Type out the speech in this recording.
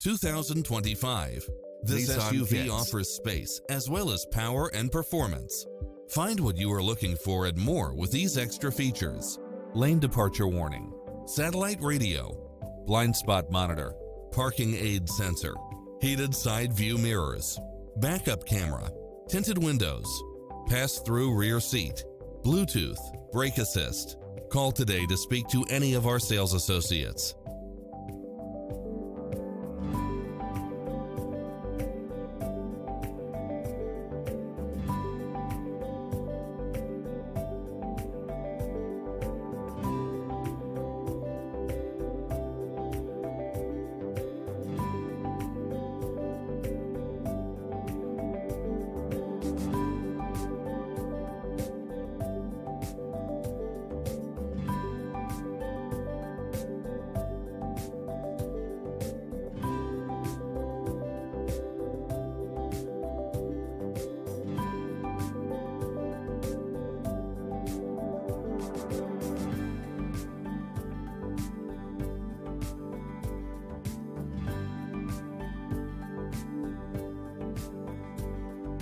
2025. This Nissan SUV Kicks. offers space as well as power and performance. Find what you are looking for and more with these extra features: lane departure warning, satellite radio, blind spot monitor, parking aid sensor, heated side view mirrors, backup camera, tinted windows, pass-through rear seat, Bluetooth, brake assist. Call today to speak to any of our sales associates.